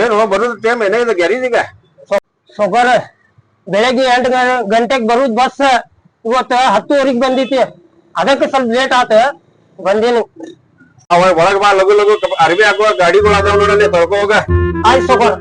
ಏನು ಬರೋದು ಟೈಮ್ ಏನೇ ಇದೆ ಗ್ಯಾರೇಜಿಗ ಸೊಕರ ಬೆಳಗ್ಗೆ 8 ಗಂಟೆಗೆ ಬರುದ್ ಬಸ್ ಇವತ್ತ 10:30 ಬಂದೈತಿ ಅದಕ್ಕೆ ಸ್ವಲ್ಪ ಲೇಟ್ ಆತ ಬಂದೀನಿ ಅವ ಒಳಗ್ ಬಾ ಲಗು ಲಗು ಅರ್ಬಿ ಹಾಕುವ ಗಾಡಿಗಳು ಅದಾವ ನೋಡಲ್ಲಿ ತೊಳ್ಕೊ ಹೋಗ ಆಯ್ತು ಸೊಕರ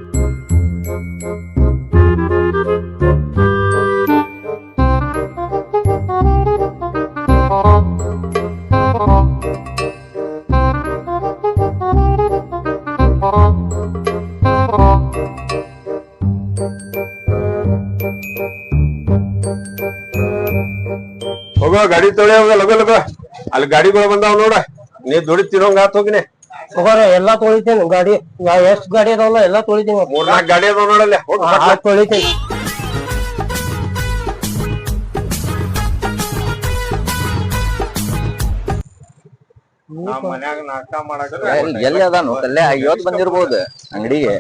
ಹೋಗೋ ಗಾಡಿ ತೊಳೆ ಹೋಗ ಲಗು ಲಗು ಅಲ್ಲಿ ಗಾಡಿಗಳು ಬಂದಾವ ನೋಡ ನೀ ದುಡಿ ತಿನ್ನೋಂಗ ಆತ್ ಹೋಗಿನಿ ಸೊಕರ ಎಲ್ಲಾ ತೊಳಿತೀನಿ ಗಾಡಿ ಎಷ್ಟ್ ಗಾಡಿ ಅದಾವಲ್ಲ ಎಲ್ಲಾ ತೊಳಿತೀನಿ 3-4 ಗಾಡಿ ಅದಾವ ನೋಡಲ್ಲಿ ತೊಳಿತೀನಿ ಮನ್ಯಾಗ ನಾಷ್ಟ ಮಾಡಕ ಎಲ್ಲಿ ಅದಾನು ಕಲ್ಯ ಇವತ್ ಬಂದಿರ್ಬೋದು ಅಂಗಡಿಗೆ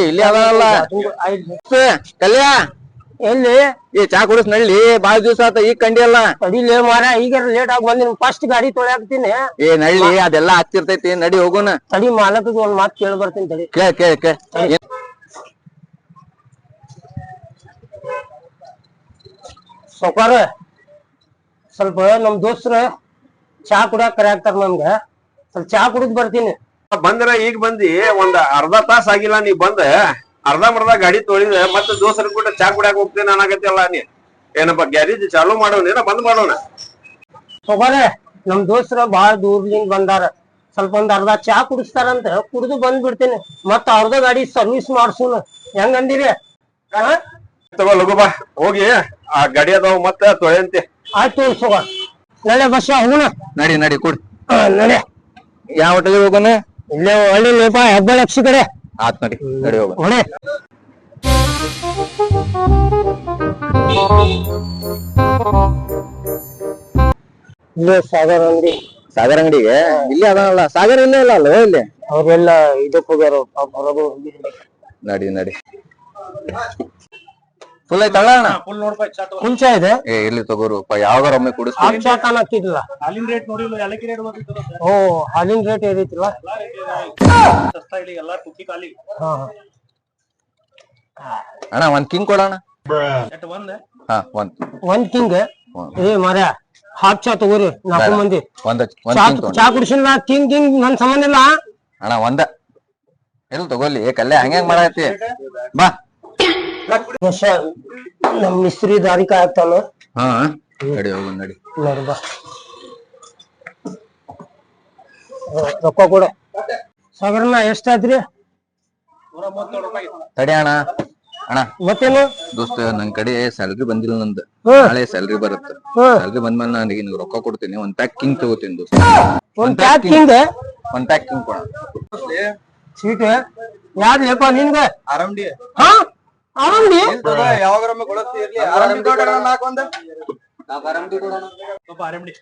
ಇಲ್ಲಿ ಅದಾನಲ್ಲ ಕಲ್ಯ ಎಲ್ಲಿ ಈ ಚಾ ಕುಡಿಸ್ ನಳ್ಳಿ ಬಾಳ ದಿವ್ಸ ಆತ ಈಗ ಕಂಡಿಯಲ್ಲ ಅಡಿಲೇ ಮಾರ ಈಗ ಲೇಟ್ ಆಗಿ ಬಂದಿನಿ ಫಸ್ಟ್ ಗಾಡಿ ತೊಳ್ಯಾಕ್ತೀನಿ ಏ ನಳ್ಳಿ ಅದೆಲ್ಲಾ ಹತ್ತಿರ್ತೈತಿ ನಡಿ ಹೋಗೋಣ ತಡಿ ಮಾಲಕದ ಒಂದ್ ಮಾತ್ ಕೇಳಿ ಬರ್ತೀನಿ ತಡಿ ಕೇಳ ಸೊಕಾರ ಸ್ವಲ್ಪ ನಮ್ ದೋಸ್ತ್ರ ಚಾ ಕುಡಿಯಾಕ ಕರ್ಯಾಕ್ತಾರ ನಮ್ಗ ಸ್ವಲ್ಪ ಚಾ ಕುಡಿದ್ ಬರ್ತೀನಿ ಬಂದ್ರ ಈಗ ಬಂದಿ ಒಂದ್ ಅರ್ಧ ತಾಸ ಆಗಿಲ್ಲ ನೀ ಬಂದ ಅರ್ಧ ಗಾಡಿ ತೊಳಿದ ಮತ್ತೆ ದೋಸ್ತರ ಕೂಡ ಚಾ ಕುಡಿಯಾಕ ಹೋಗ್ತೇನೆ ಅನ್ನಕತ್ತಿಲ್ಲ ನೀ ಏನಪ್ಪ ಗ್ಯಾರೇಜ್ ಚಾಲೂ ಮಾಡೋಣ ಬಂದ್ ಮಾಡೋಣ ಸೊಕಾರ ನಮ್ ದೋಸ್ತ್ರ ಬಾಳ ದೂರ್ಲಿಂದ ಬಂದಾರ ಸ್ವಲ್ಪ ಒಂದ್ ಅರ್ಧ ಚಾ ಕುಡಿಸ್ತಾರಂತ ಕುಡಿದು ಬಂದ್ ಬಿಡ್ತೇನೆ ಮತ್ತ ಅವ್ರದ ಗಾಡಿ ಸರ್ವಿಸ್ ಮಾಡ್ಸೋಣ ಹೆಂಗ್ ಅಂದಿರಿ ತಗೋ ಲಗು ಬಾ ಹೋಗಿ ಆ ಗಾಡಿ ಅದಾವ ಮತ್ತ ತೊಳೆಯಂತೆ ಆಯ್ತು ಸೊಕಾರ ನಡೆ ಬಸ್ ಹೋಗೋಣ ನಡಿ ಕೊಡ್ ನಡೆ ಯಾವ ಹೋಟೆಲ್ ಹೋಗೋಣ ಇಲ್ಲೇ ಒಳ್ಳೆ ಹೆಬ್ಬಾಳ ಲಕ್ಷ ಕಡೆ ಆತ್ ನಡಿ ಹೋಗೋಣ ಹೊಡೆ ಇಲ್ಲೇ ಸಾಗರ್ ಅಂಗಡಿ ಸಾಗರ್ ಅಂಗಡಿಗೆ ಇಲ್ಲಿ ಅದಾನಲ್ಲ ಸಾಗರ್ ಇಲ್ಲೇ ಇಲ್ಲ ಅಲ್ವ ಇಲ್ಲಿ ಅವ್ರೆಲ್ಲ ಇದಕ್ ಹೋಗ್ಯಾರ ಹೊರಗು ನಡಿ ಫುಲ್ ಐತಲ್ಲ ಅಣ್ಣ ಕುಂಚ ಇದೆ ಏ ಇಲ್ಲಿ ತಗೋರು ಯಾವಾಗಾರ ಒಮ್ಮೆ ಕುಡಿಸ್ತೀನಿ ಚಾ ಕಾಣಕ್ತಿದ್ಲ ಹಾಲಿನ ರೇಟ್ ನೋಡಿಲ್ಲ ಏಲಕ್ಕಿ ರೇಟ್ ಬರ್ತಿತ್ತಲ್ಲ ಸರ್ ಓ ಹಾಲಿನ ರೇಟ್ ಏರಿತಿಲ್ಲ ಸಸ್ತಾ ಇಲ್ಲಿ ಎಲ್ಲಾ ತುಕ್ಕಿ ಖಾಲಿ ಅಣ್ಣ ಒಂದ್ ಕಿಂಗ್ ಕೊಡೋಣ ಎಟ್ ಒಂದ್ ಹಾ ಒಂದ್ ಕಿಂಗ್ ಏ ಮರ ಹಾಫ್ ಚಾ ತಗೋರಿ 4 ಮಂದಿ ಒಂದ್ ಚಾ ಕುಡಿಸಿಲ್ಲ ಕಿಂಗ್ ನನ್ ಸಂಬಂಧ ಇಲ್ಲ ಅಣ್ಣ ಒಂದ ಎಲ್ ತಗೋಲಿ ಕಲ್ಲೆ ಹಂಗ್ಯಾಂಗ್ ಮಾಡಾಕತ್ತಿ ಬಾ ನಮ್ ಮಿಸ್ತ್ರಿ ದಾರಿ ಕಾಯಕ್ತಾನ ಹಾ ನಡಿ ಹೋಗೋಣ ನಡಿ ಬಾ ರೊಕ್ಕ ಕೊಡ ಸಾಗರನ ಎಷ್ಟಾದ್ರಿ ತಡಿ ಅಣ್ಣ ಮತ್ತೇನು ದೋಸ್ತ ನನ್ ಕಡೆ ಸ್ಯಾಲ್ರಿ ಬಂದಿಲ್ಲ ನಂದು ನಾಳೆ ಸ್ಯಾಲ್ರಿ ಬರುತ್ತೆ ಸ್ಯಾಲ್ರಿ ಬಂದ್ಮೇಲೆ ನಾನು ನಿನಗೆ ರೊಕ್ಕ ಕೊಡ್ತೀನಿ ಒಂದ್ ಪ್ಯಾಕ್ ಕಿಂಗ್ ತಗೋತೀನಿ ದೋಸ್ತ ಒಂದ್ ಪ್ಯಾಕ್ ಕಿಂಗ್ ಕೊಡ ಸ್ವೀಟ್ ಯಾವ್ದು ಲೇಪ ನಿನ್ಗೆ ಆರಾಮ್ಡಿ ಹಾ ಆರಾಮ್ಡಿ ಯಾವಾಗರೊಮ್ಮೆ ಕೊಡತ್ತಿ ಇರ್ಲಿ ಆರಾಮ್ಡಿ ಕೊಡೋಣ ನಾಲ್ಕು ಒಂದ್ ಆರಾಮ್ಡಿ ಕೊಡೋಣ ಸ್ವಲ್ಪ ಆರಾಮ್ಡಿ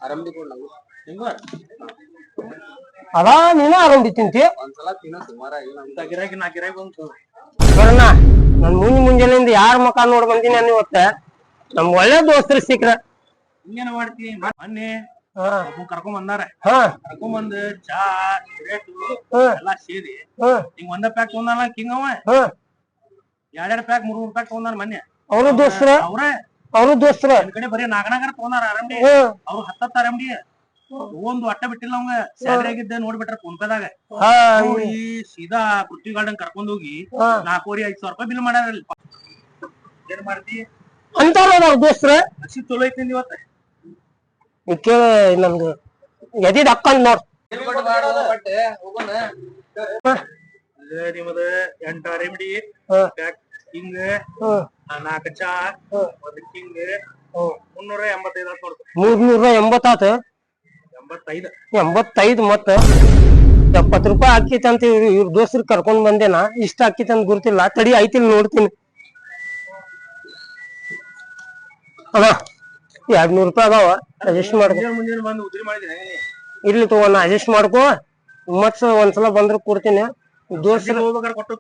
ಆರಾಮ್ಡಿ ಕೊಡೋಣ ಹಿಂಗ ಅದ ನೀನ ಆರಾಮ್ಡಿ ತಿಂತಿ ಒಂದ್ಸಲ ತಿನ್ನೋ ಸುಮಾರ ಗಿರಾಕಿ ನಾ ಗಿರಾಕಿ ಬಂತು ಬರೋಣ ನನ್ ಮುಂಜಾನೆಯಿಂದ ಯಾರ ಮುಖ ನೋಡ್ ಬಂದಿನಿ ಅನ್ನೋ ಇವತ್ತ ನಮ್ ಒಳ್ಳೆ ದೋಸ್ತರು ಸಿಕ್ರ ಹಿಂಗೇನ ಮಾಡ್ತಿ ಮೊನ್ನೆ ಕರ್ಕೊಂಡ್ ಬಂದಾರ ಕರ್ಕೊಂಡ್ ಬಂದ್ ಚಾ ಸಿಗರೇಟ್ ಎಲ್ಲಾ ಸೇರಿ ಹಿಂಗ್ ಒಂದ ಪ್ಯಾಕ್ ತಗೊಂಡಾನ ಕಿಂಗ್ ಅವ 2 ಪ್ಯಾಕ್ 3 ಪ್ಯಾಕ್ ತಗೊಂಡಾನ ಮೊನ್ನೆ ಅವರು ದೋಸ್ತರ ಅವರು ದೋಸ್ತರ ನನ್ ಕಡೆ ಬರೀ ನಾಗನಾಗರ ತಗೊಂಡಾರ ಆರಾಮ್ಡಿ ಅವ್ರು 10 ಆರಾಮ್ಡಿ ಒಂದು ಅಟ್ಟ ಬಿಟ್ಟಿಲ್ಲ ಅವಂಗ ಸ್ಯಾಲರಿ ಆಗಿದ್ದ ನೋಡ್ಬಿಟ್ರ ಫೋನ್ ಪೇದಾಗ ಈ ಸೀದಾ ಪೃಥ್ವಿ ಗಾರ್ಡನ್ ಕರ್ಕೊಂಡ್ ಹೋಗಿ 4,500 ರೂಪಾಯಿ ಬಿಲ್ ಮಾಡ್ಯಾರ ಏನ್ ಮಾಡ್ತಿ ಅಂತಾರ ದೋಸ್ತರ ಹಸಿ ಚಲೋ ಐತಿ ಇವತ್ತ ಕೇಳ ನಮ್ದು ಎದಿದ್ ಅಕ್ಕಂದ್ ನೋಡ್ ನಿಮ್ಮದ 8 ಆರಾಮ್ಡಿ ಪ್ಯಾಕ್ ಕಿಂಗ್ 4 ಚಾ 1 ಕಿಂಗ್ 385 ಆತ 85 ಮತ್ತ 70 ರೂಪಾಯಿ ಹಾಕಿತ್ ಅಂತ ಇವ್ರ ದೋಸ್ತ್ರ ಕರ್ಕೊಂಡ್ ಬಂದೇನಾ ಇಷ್ಟ ಹಾಕಿತ್ ಅಂತ ಗುರ್ತಿಲ್ಲ ತಡಿ ಐತಿಲ್ ನೋಡ್ತೀನಿ ಅಣ್ಣ 200 ರೂಪಾಯಿ ಅದಾವ ಅಡ್ಜಸ್ಟ್ ಮಾಡ್ಕೊ ಇರ್ಲಿ ತಗೋ ನಾ ಅಡ್ಜಸ್ಟ್ ಮಾಡ್ಕೊ ಮತ್ ಒಂದ್ಸಲ ಬಂದ್ರ ಕೊಡ್ತೀನಿ ದೋಸ್ತ್ರ ಕೊಟ್ಟು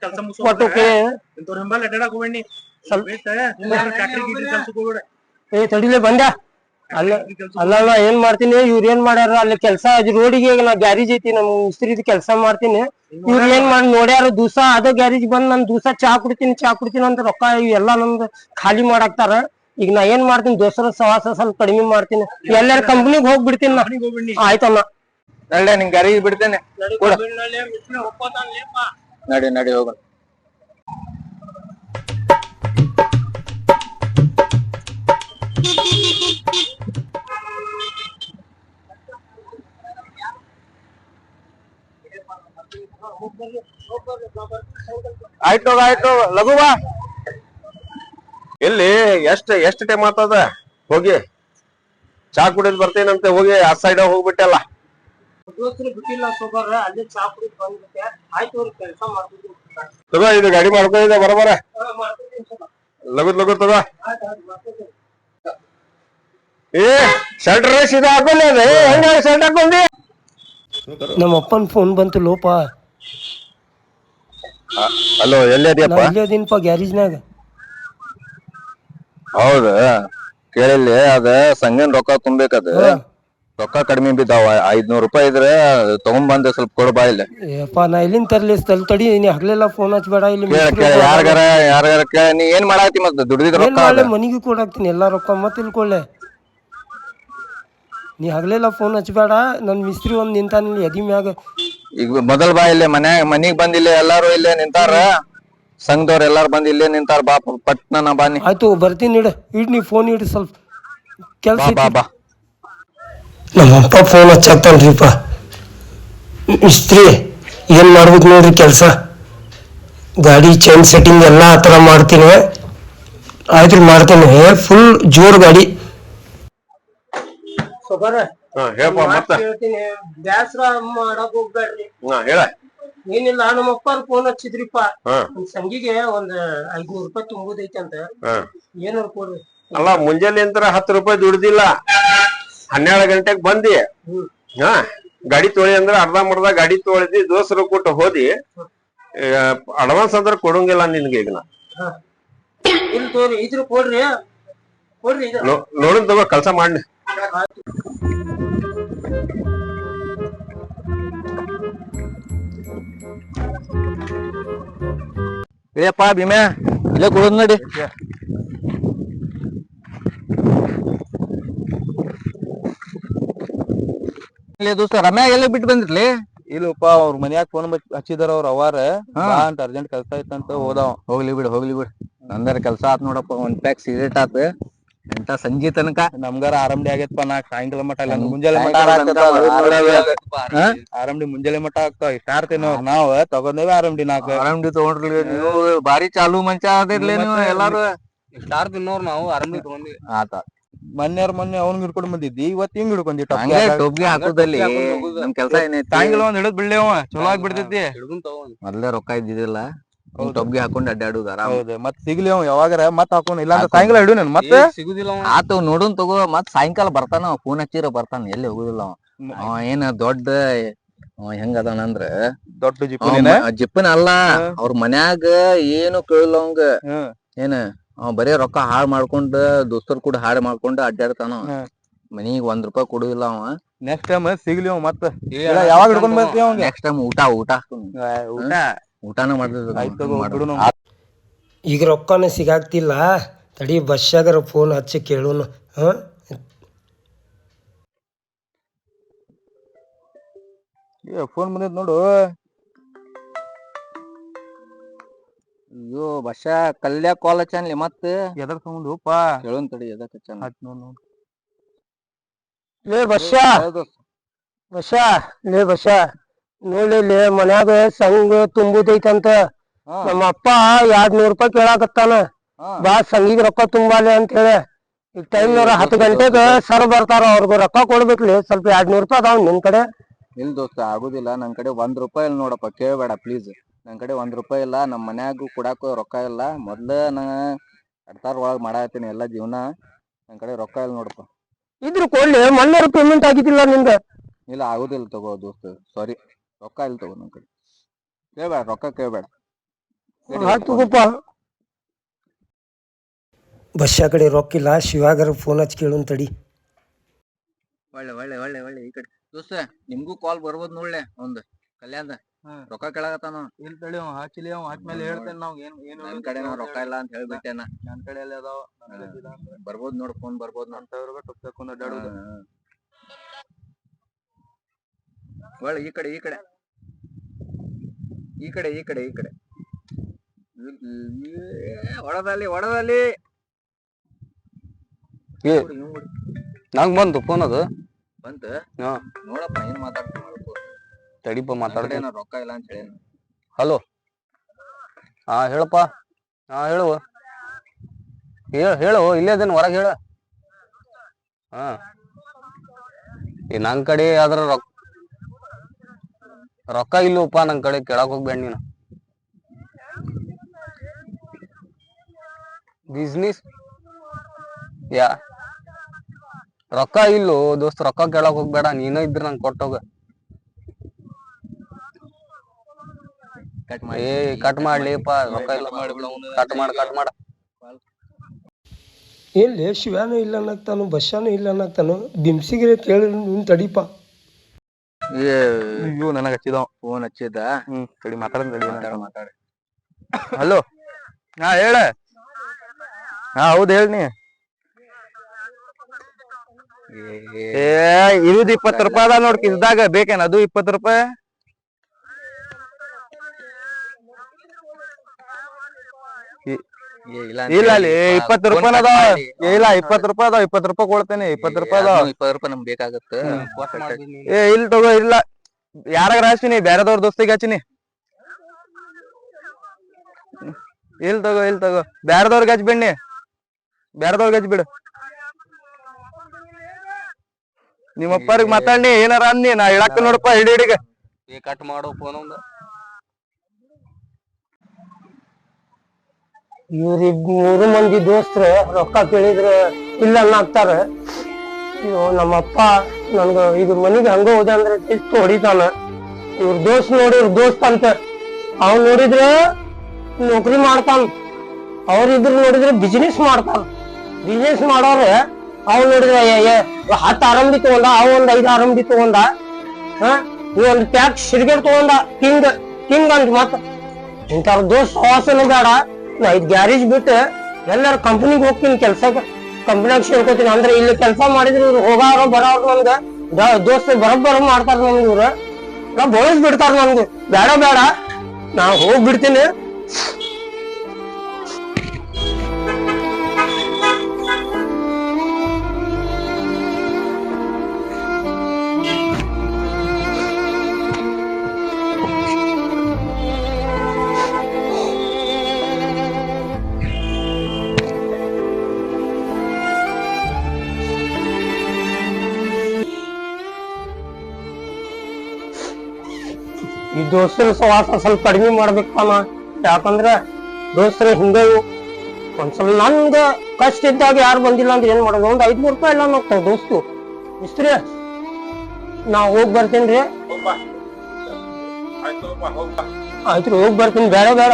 ಏ ತಡಿಲೆ ಬಂದ್ಯಾ ಅಲ್ಲ ಅಲ್ಲ ಏನ್ ಮಾಡ್ತೀನಿ ಇವ್ರ ಏನ್ ಮಾಡ್ಯಾರ ಅಲ್ಲಿ ಕೆಲ್ಸ ರೋಡಿಗೆ ನಾ ಗ್ಯಾರೇಜ್ ಐತಿ ನಮ್ ಮಿಸ್ತ್ರಿದ್ ಕೆಲ್ಸ ಮಾಡ್ತೀನಿ ಇವ್ರ ಏನ್ ಮಾಡಿ ನೋಡ್ಯಾರ ದಿವಸ ಅದ ಗ್ಯಾರೇಜ್ ಬಂದ್ ನನ್ ದಿವಸ ಚಾ ಕುಡಿತೀನಿ ಅಂತ ರೊಕ್ಕ ಎಲ್ಲಾ ನಮ್ದು ಖಾಲಿ ಮಾಡಾಕ್ತಾರ. ಈಗ ನಾ ಏನ್ ಮಾಡ್ತೀನಿ ದೋಸ್ತರ ಸವಾಸ ಸ್ವಲ್ಪ ಕಡಿಮೆ ಮಾಡ್ತೀನಿ, ಎಲ್ಲಾರ ಕಂಪ್ನಿಗ್ ಹೋಗ್ಬಿಡ್ತೀನಿ ನಾ. ಆಯ್ತಮ್ಮ ನಡೆ ನಿಂಗ್ ಗಾರಿಗೆ ಬಿಡ್ತೇನೆ. ನಡಿ ಹೋಗೋಣ. ಆಯ್ತು ಲಘು ಬಾ. ಎಲ್ಲಿ ಎಷ್ಟ್ ಟೈಮ್ ಆಗ್ತದ? ಹೋಗಿ ಚಾ ಕುಡಿದ್ ಬರ್ತೇನಂತೆ, ಹೋಗಿ ಆ ಸೈಡ್ ಹೋಗ್ಬಿಟ್ಟಲ್ಲ. ದೋಸ್ತ್ರು ಬಿಟ್ಟಿಲ್ಲ ಸೋಬಾರ ಅಲ್ಲೇ ಚಾ ಕುಡಿದ್ ಬಂದ್ಬಿಟ್ಟೆ. ಆಯ್ತು ಅವ್ರ ಕೆಲ್ಸ ಮಾಡ್ತಿದ್ದೀನಿ ತಗೋ, ಇದು ಗಾಡಿ ಮಾಡ್ಕೊಂಡಿದ್ದೆ ಬರೋಬರ. ಲಘು ತಗೋ. ಏ ಶರ್ಟ್ ರೇಸ್ ಇದು ಹಾಕೊಂಡೆ ಹೆಂಗ ಶರ್ಟ್ ಹಾಕೊಂಡಿ? ನಮ್ಮ ಅಪ್ಪನ್ ಫೋನ್ ಬಂತು ಲೋಪ. ಹಲೋ, ಎಲ್ಲಿದ್ಯಪ್ಪ? ಇಲ್ಲೇ ಅದೀನಪ್ಪ ಗ್ಯಾರೇಜ್ನಾಗ. ಹೌದ, ಕೇಳಿಲ್ಲಿ ಅದ ಸಂಗನ್ ರೊಕ್ಕ ತುಂಬೇಕದ. ರೊಕ್ಕ ಕಡಿಮೆ ಬಿದ್ದಾವ, 500 ರೂಪಾಯಿ ಇದ್ರೆ ತಗೊಂಡ್ಬಂದೆ, ಸ್ವಲ್ಪ ಕೊಡ ಬಾ ಇಲ್ಲಿ. ಏಪ್ಪ ನಾ ಎಲ್ಲಿಂದ ತರ್ಲಿ ತಡಿ, ನೀ ಹಗ್ಲೆಲ್ಲ ಫೋನ್ ಹಚ್ಬೇಡ. ಇಲ್ಲಿ ಯಾರ್ಗಾರ ಕೇಳ. ನೀ ಏನ್ ಮಾಡಾತಿ ಮತ್ತ ದುಡ್ದಿದ್ ರೊಕ್ಕ ಮನಿಗೂ ಕೊಡಾಕ್ತೀನಿ ಎಲ್ಲಾ ರೊಕ್ಕ. ಮತ್ತೆ ತಿಳ್ಕೊಳ್ಳೆ, ನೀ ಹಗ್ಲೆಲ್ಲ ಫೋನ್ ಹಚ್ಬೇಡ. ನನ್ ಮಿಸ್ತ್ರಿ ಒಂದ್ ನಿಂತಾನಿಲ್ಲಿ ಎದಿ ಮ್ಯಾಗ. ಈಗ ಮೊದಲ್ ಬಾ ಇಲ್ಲೇ ಮನಿಗ್ ಬಂದಿಲ್ಲ, ಎಲ್ಲಾರು ಇಲ್ಲೇ ನಿಂತಾರ. ಸಂಘದವ್ರ ಎಲ್ಲಾರು ಬಂದ್ ಇಲ್ಲೇ ನಿಂತಾರ. ಬಾ ಪಟ್ನ ಬಾನಿ. ಆಯ್ತು ಬರ್ತೀನಿ, ಇಡ್ ನೀ ಫೋನ್ ಇಡ್, ಸ್ವಲ್ಪ ಕೆಲ್ಸ. ಬಾ ನಮ್ಮಪ್ಪ ಫೋನ್ ಹಚ್ಚಾಕ್ತಾನ್ರಿಪ್ಪ. ಮಿಸ್ತ್ರಿ ಏನ್ ಮಾಡ್ಬೇಕು ನೋಡ್ರಿ ಕೆಲ್ಸ. ಗಾಡಿ ಚೈನ್ ಸೆಟ್ಟಿಂಗ್ ಎಲ್ಲಾ ಆ ತರ ಮಾಡ್ತೀನಿ. ಆಯ್ತು ಮಾಡ್ತೀನಿ, ಫುಲ್ ಜೋರ್ ಗಾಡಿ. ಹೇಳಪ್ಪ ಮತ್ತ. ಬ್ಯಾಸ್ರ ಮಾಡಕ್ ಹೋಗ್ಬೇಡ್ರಿ. ಹೇಳ. ಏನಿಲ್ಲ, ನಮ್ಮಪ್ಪ ಫೋನ್ ಹಚ್ಚಿದ್ರಿಪ್ಪ. ಸಂಗಿಗೆ ಒಂದ್ 500 ರೂಪಾಯಿ ತುಂಬುದೈತಿ ಅಂತ. ಏನಾರು ಕೊಡ್ರಿ. ಅಲ್ಲ, ಮುಂಜಾನೆ ಅಂತ 10 ರೂಪಾಯಿ ದುಡ್ದಿಲ್ಲ, 12 ಗಂಟೆಗೆ ಬಂದಿ. ಗಾಡಿ ತೊಳಿ ಅಂದ್ರೆ ಅರ್ಧ ಗಾಡಿ ತೊಳೆದಿ, ದೋಸರು ಕೊಟ್ಟು ಹೋದಿ. ಅಡ್ವಾನ್ಸ್ ಅಂದ್ರೆ ಕೊಡಂಗಿಲ್ಲ ನಿನ್ಗೆ. ಈಗ ಇಲ್ಲಿ ತೋರಿ, ಇದ್ರ ಕೊಡ್ರಿ. ನೋಡಿನ ತಗೋ, ಕೆಲ್ಸ ಮಾಡಿ. ಇಳಿಯಪ್ಪ ಭೀಮೆ, ಇಲ್ಲೇ ಕೊಡೋದ್ ನೋಡಿ. ದೋಸ್ತ ರಮ್ಯಾ ಎಲ್ಲ ಬಿಟ್ಟು ಬಂದಿರ್ಲಿ. ಇಲ್ಲಪ್ಪ, ಅವ್ರ ಮನ್ಯಾಗ ಫೋನ್ ಹಚ್ಚಿದಾರ ಅವ್ರ ಅವಾರ ಅಂತ ಅರ್ಜೆಂಟ್ ಕೆಲ್ಸ ಐತಂತ ಹೋದಾವ. ಹೋಗ್ಲಿ ಬಿಡು. ನಂದರ ಕೆಲ್ಸ ಆತ್ ನೋಡಪ್ಪ. 1 ಪ್ಯಾಕ್ ಸಿಗರೇಟ್ ಆತ್, ಎಂತ ಸಂಜೆ ತನಕ ನಮ್ಗಾರ ಆರಾಮಡಿ ಆಗೈತಪ್ಪ. ನಾ ಸಾಯಂಕಾಲ ಮಟ ಇಲ್ಲ, ಮುಂಜಾನೆ ಮಟ ಆರಾಮಡಿ ಮುಂಜಾನೆ ಮಟ ಆಗ್ತಾವ. ಇಷ್ಟ ಆರ್ತೀವಿ ನಾವ್ ತಗೊಂಡೇವಿ ಆರಾಮಡಿ. ಆರಾಮಡಿ ತಗೊಂಡ್ರಿ ನೀವು, ಬಾರಿ ಚಾಲು ಮಂಚ ಅದಿರ್ಲಿ ನೀವು ಎಲ್ಲಾರು. ಇಷ್ಟ ಆರ್ತೀವಿ ನೋಡ್ ನಾವು ಆರಾಮಡಿ ತಗೊಂಡಿವಿ. ಆತ ಮೊನ್ನೆ ಅವ್ನ್ ಹಿಡ್ಕೊಂಡ್ ಬಂದಿದ್ದಿ, ಇವತ್ ಹಿಂಗ್ ಹಿಡ್ಕೊಂಡಿ. ಟೊಬ್ಗಿ ಹಾಕುದಲ್ಲಿ ನಮ್ ಕೆಲ್ಸ ಏನೈತಿ? ಸಾಯಂಕಾಲ ಒಂದ್ ಹಿಡಿದ್ ಬಿಡ್ಲೇವ, ಚಲೋ ಆಗಿ ಬಿಡ್ತೈತಿ. ಮೊದ್ಲೇ ರೊಕ್ಕ ಇದ್ದಿದ್ದಿಲ್ಲ, ಟೊಬ್ಗಿ ಹಾಕೊಂಡ್ ಅಡ್ಡಾಡುದ ಆರಾಮ. ಹೌದು, ಮತ್ ಸಿಗ್ಲಿ ಅವ್ ಯಾವಾಗಾರ ಮತ್ ಹಾಕೊಂಡ್. ಇಲ್ಲ ಅಂದ್ರೆ ಸಾಯಂಕಾಲ ಹಿಡಿದು ನನ್ ಮತ್ತೆ ಸಿಗುದಿಲ್ಲ. ಆತ ನೋಡುನ್ ತಗೋ. ಮತ್ ಸಾಯಂಕಾಲ ಬರ್ತಾನ, ಫೋನ್ ಹಚ್ಚಿರ ಬರ್ತಾನ, ಎಲ್ಲಿ ಹೋಗುದಿಲ್ಲ ಅವ. ಏನ ದೊಡ್ಡ ಹೆಂಗ ಅದಾನಂದ್ರ ದೊಡ್ಡ ಜಿಪ್ಪನ ಅಲ್ಲ, ಅವ್ರ ಮನ್ಯಾಗ ಏನು ಕೇಳಲ್ಲ ಅವಂಗ. ಏನ ಅವ ಬರೇ ರೊಕ್ಕ ಹಾಳ್ ಮಾಡ್ಕೊಂಡ್ ದೋಸ್ತರ್ ಕೂಡ ಹಾಳ್ ಮಾಡ್ಕೊಂಡ್ ಅಡ್ಡಾಡ್ತಾನ. ಮನಿಗ್ 1 ರೂಪಾಯಿ ಕೊಡುದಿಲ್ಲ ಅವ. ನೆಕ್ಸ್ಟ್ ಟೈಮ್ ಸಿಗ್ಲಿ ಅವ್ ಮತ್ತ. ಯಾವಾಗ ಹಿಡ್ಕೊಂಡ್ ಬರ್ತೀವಿ ಅವಂಗ? ನೆಕ್ಸ್ಟ್ ಟೈಮ್ ಊಟಾನ ಮಾಡ್ತಿದ್ದ. ಈಗ ರೊಕ್ಕನ ಸಿಗಾಕ್ತಿಲ್ಲ, ತಡಿ ಬಸ್ಸಾಗರ ಫೋನ್ ಹಚ್ಚಿ ಕೇಳೋನು. ಫೋನ್ ಬಂದೈತ್ ನೋಡು. ಅಯ್ಯೋ ಬಸ್ಸ, ಕಲ್ಯಾ ಕಾಲ್ ಹಚ್ಚಾನ್ಲಿ ಮತ್ತ. ಎದರ್ ತಗೊಂಡು ಕೇಳೋನ್ ತಡಿ, ಎದಕ್ ಹಚ್ಚಾನ. ಲೇ ಬಸ್ಸಾ ನೋಡ್ಲಿ, ಮನ್ಯಾಗ ಸಂಘ ತುಂಬುದೈತಂತ. ನಮ್ಮ ಅಪ್ಪ 200 ರೂಪಾಯಿ ಕೇಳಾಕತ್ತಾನ. ಬಾ ಸಂಘಿಗೆ ರೊಕ್ಕ ತುಂಬಾಲೆ ಅಂತ ಹೇಳಿ. ಈಗ ಟೈಮ್ನವ್ರ 10 ಗಂಟೆಗ ಸರ್ ಬರ್ತಾರ, ಅವ್ರಿಗೆ ರೊಕ್ಕ ಕೊಡ್ಬೇಕ್ಲಿ. ಸ್ವಲ್ಪ 200 ರೂಪಾಯಿ ಅದಾವ ನಿನ್ ಕಡೆ? ಇಲ್ ದೋಸ್ತ, ಆಗುದಿಲ್ಲ. ನನ್ ಕಡೆ 1 ರೂಪಾಯಿ ಇಲ್ಲ ನೋಡಪ್ಪ, ಕೇಳ್ಬೇಡ ಪ್ಲೀಸ್. ನನ್ ಕಡೆ 1 ರೂಪಾಯಿ ಇಲ್ಲ, ನಮ್ ಮನ್ಯಾಗು ಕೊಡಾಕ ರೊಕ್ಕ ಇಲ್ಲ. ಮೊದ್ಲ ನಾ 2000 ಒಳಗ್ ಮಾಡಾತೀನಿ ಎಲ್ಲಾ ಜೀವನ. ನನ್ ಕಡೆ ರೊಕ್ಕ ಇಲ್ಲ ನೋಡಪ್ಪ. ಇದ್ರ ಕೊಡ್ಲಿ, ಮೊನ್ನೆ ಪೇಮೆಂಟ್ ಆಗಿದ್ದಿಲ್ಲ ನಿಂದ. ಇಲ್ಲ, ಆಗುದಿಲ್ಲ ತಗೋ ದೋಸ್ತ, ಸಾರಿ. ರೊಕ್ಕ ಇಲ್ಲ ತಗೋ ನನ್ ಕಡೆ. ಕೇಳ್ಬೇಡ, ರೊಕ್ಕ ಕೇಳ್ಬೇಡ. ಬಸ್ಸಾ ಕಡೆ ರೊಕ್ಕ ಇಲ್ಲ, ಶಿವಾಗರ ಫೋನ್ ಹಚ್ಚಿ ಕೇಳೋನ್ ತಡಿ. ಒಳ್ಳೆ ಒಳ್ಳೆ ಒಳ್ಳೆ ಒಳ್ಳೆ ಈ ಕಡೆ ದೋಸ್ತ ನಿಮ್ಗೂ ಕಾಲ್ ಬರ್ಬೋದ್ ನೋಡ್ಲೆ ಒಂದ್ ಕಲ್ಯಾಣ ರೊಕ್ಕ ಕೇಳಾಕತ್ತಾನ. ಇಲ್ ತಡಿ ಅವ್ ಹಾಚಿಲಿ ಅವ್ ಹಾಚ್ಮೇಲೆ ಹೇಳ್ತೇನೆ ನಾವ್ ಏನ್ ನನ್ ಕಡೆ ರೊಕ್ಕ ಇಲ್ಲ ಅಂತ ಹೇಳ್ಬಿಟ್ಟೆನ. ನನ್ ಕಡೆ ಎಲ್ಲ ಅದಾವ ಬರ್ಬೋದ್ ನೋಡ್ ಫೋನ್ ಬರ್ಬೋದ್ ನೋಡ್. ಟುಕ್ ಅಡ್ಡಾಡುದು. ಒಳ್ಳೆ ಈ ಕಡೆ ಈ ಕಡೆ ಈ ಕಡೆ ಈ ಕಡೆ ಈ ಕಡೆ ಹೊಡದಲ್ಲಿ ಹೊಡದಲ್ಲಿ ನಂಗ್ ಬಂತು ಫೋನ್ ಅದು ಬಂತ. ಹಾ ನೋಡಪ್ಪ ಏನ್ ಮಾತಾಡ್ತೀನಿ ತಡಿಪ ಮಾತಾಡ್ತೇನೆ. ರೊಕ್ಕ ಇಲ್ಲ ಅಂತ ಹೇಳಿ. ಹಲೋ ಹಾ ಹೇಳಪ್ಪ. ಹಾ ಹೇಳುವ ಹೇಳು ಇಲ್ಲೇ ಅದೇನು ಹೊರಗೆ ಹೇಳ. ಹಾ ಈ ನನ್ ಕಡೆ ಆದ್ರ ರೊಕ್ಕ ಇಲ್ಲಪ್ಪ ನನ್ ಕಡೆ ಕೇಳಕ್ ಹೋಗ್ಬೇಡ ನೀನು. ಬಿಸ್ನೆಸ್ ಯಾ ರೊಕ್ಕ ಇಲ್ಲೋ ದೋಸ್ತ್, ರೊಕ್ಕ ಕೇಳಕ್ ಹೋಗ್ಬೇಡ. ನೀನ ಇದ್ರ ನಂಗೆ ಕೊಟ್ಟೋಗ. ಏ ಕಟ್ ಮಾಡ್ಲಿಪ್ಪ, ರೊಕ್ಕ ಇಲ್ಲ. ಕಟ್ ಮಾಡ ಎಲ್ಲಿ ಶಿವ್ಯಾನು ಇಲ್ಲ ಅನ್ನಕ್ತಾನು, ಬಸ್ಸಾನು ಇಲ್ಲ ಅನ್ನಕ್ತಾನು, ಬಿಮ್ಸಿಗೆ ಕೇಳಿ ನಿನ್ ತಡಿಪ. ಅಯ್ಯೋ ನನಗ ಹಚ್ಚಿದ ಫೋನ್ ಹಚ್ಚಿದ್ದ. ತಡಿ ಮಾತಾಡ. ಹಲೋ ಹಾ ಹೇಳ. ಹಾ ಹೌದ್ ಹೇಳ್ನಿ. ಇರುದ್ 20 ರೂಪಾಯಿ ಅದ ನೋಡ್ ಕಿಸ್ದಾಗ. ಬೇಕೇನ ಅದು 20 ರೂಪಾಯಿ? ಇಲ್ಲ ಅಲ್ಲಿ 20 ರೂಪಾಯಿ ಅದಾವ. ಇಲ್ಲ 20 ರೂಪಾಯಿ ಅದಾವ. 20 ರೂಪಾಯಿ ಕೊಡ್ತೇನೆ. 20 ರೂಪಾಯಿ ಅದಾವ. 20 ರೂಪಾಯಿ ನಮ್ಗೆ ಬೇಕಾಗತ್ತ. ಇಲ್ಲ ತಗೋ. ಇಲ್ಲ ಯಾರಾಗ ಹಚ್ಚಿನಿ, ಬೇರೆದವ್ರ ದೋಸ್ತಿಗೆ ಹಚ್ಚಿನಿ. ಇಲ್ ತಗೋ ಬ್ಯಾರದವ್ರಿಗೆ ಹಚ್ಬಿಡ್ನಿ. ಬ್ಯಾರದವ್ರಿಗೆ ಹಚ್ಬಿಡು. ನಿಮ್ಮಪ್ಪರಿಗೆ ಮಾತಾಡ್ನಿ, ಏನಾರ ಅನ್ನಿ. ನಾ ಹೇಳಾಕ ನೋಡಪ್ಪ ಹಿಡಿಗೆ ಕಟ್ ಮಾಡೋ ಫೋನ್ ಒಂದ. ಇವ್ರಿಗ್ 3 ಮಂದಿ ದೋಸ್ತರು ರೊಕ್ಕ ಕೇಳಿದ್ರ ಇಲ್ಲ ಅನ್ನಾಕ್ತಾರ. ನಮ್ಮಪ್ಪ ನನ್ಗ ಈಗ ಮನಿಗೆ ಹಂಗ ಹೋದ ಅಂದ್ರೆ ಎಷ್ಟು ಹೊಡಿತಾನ. ಇವ್ರ ದೋಸ್ತ್ ನೋಡಿವ್ರ ದೋಸ್ತ್ ಅಂತ ಅವ್ನ್ ನೋಡಿದ್ರೆ ನೌಕರಿ ಮಾಡ್ತಾನ. ಅವ್ರಿಬ್ರು ನೋಡಿದ್ರೆ ಬಿಸ್ನೆಸ್ ಮಾಡ್ತಾನ. ಬಿಸ್ನೆಸ್ ಮಾಡೋರೆ ಅವ್ನ್ ನೋಡಿದ್ರೆ 10 ಆರಂಭಿ ತಗೊಂಡ, ಅವ್ ಒಂದ್ 5 ಆರಂಭಿ ತಗೊಂಡ. ನೀವ್ ಒಂದ್ ಪ್ಯಾಕ್ ಸಿರಿಗೇಟ್ ತಗೊಂಡ. ಕಿಂಗ್ ಅಂತ ಮತ್ತ ಇಂಥವ್ರ ದೋಸ್ತ್ ಸವಾಸನು ಬೇಡ. ನಾ 5 ಗ್ಯಾರೇಜ್ ಬಿಟ್ಟು ಎಲ್ಲಾರ ಕಂಪನಿಗೆ ಹೋಗ್ತೀನಿ ಕೆಲ್ಸಕ್ಕೆ. ಕಂಪನಿಯಾಗ ಸೇರ್ಕೋತೀನಿ. ಅಂದ್ರೆ ಇಲ್ಲಿ ಕೆಲಸ ಮಾಡಿದ್ರೆ ಇವ್ರು ಹೋಗಾರ ಬರೋರು ನಮ್ಗ ದೋಸ್ತ ಬರೋಬ್ಬರ ಮಾಡ್ತಾರ. ನಮ್ಗೆ ಇವ್ರು ನಾ ಬೋಳಿಸ್ ಬಿಡ್ತಾರ. ನಮ್ಗೆ ಬೇಡ ನಾ ಹೋಗ್ಬಿಡ್ತೀನಿ. ಈ ದೋಸ್ತರ ಸವಾಸ ಸ್ವಲ್ಪ ಕಡಿಮೆ ಮಾಡ್ಬೇಕಮ್ಮ. ಯಾಕಂದ್ರ ದೋಸ್ತರ ಹಿಂಗ ಒಂದ್ಸಲ ನನ್ಗ ಕಷ್ಟ ಇದ್ದಾಗ ಯಾರು ಬಂದಿಲ್ಲ ಅಂದ್ರೆ ಏನ್ ಮಾಡೋದು? ಒಂದ್ 500 ರೂಪಾಯಿ ಎಲ್ಲ ನೋಡ್ತಾವ ದೋಸ್ತು. ಇಸ್ತ್ರಿ ನಾ ಹೋಗ್ ಬರ್ತೀನಿ. ಆಯ್ತು ಹೋಗ್ ಬರ್ತೀನಿ. ಬೇಡ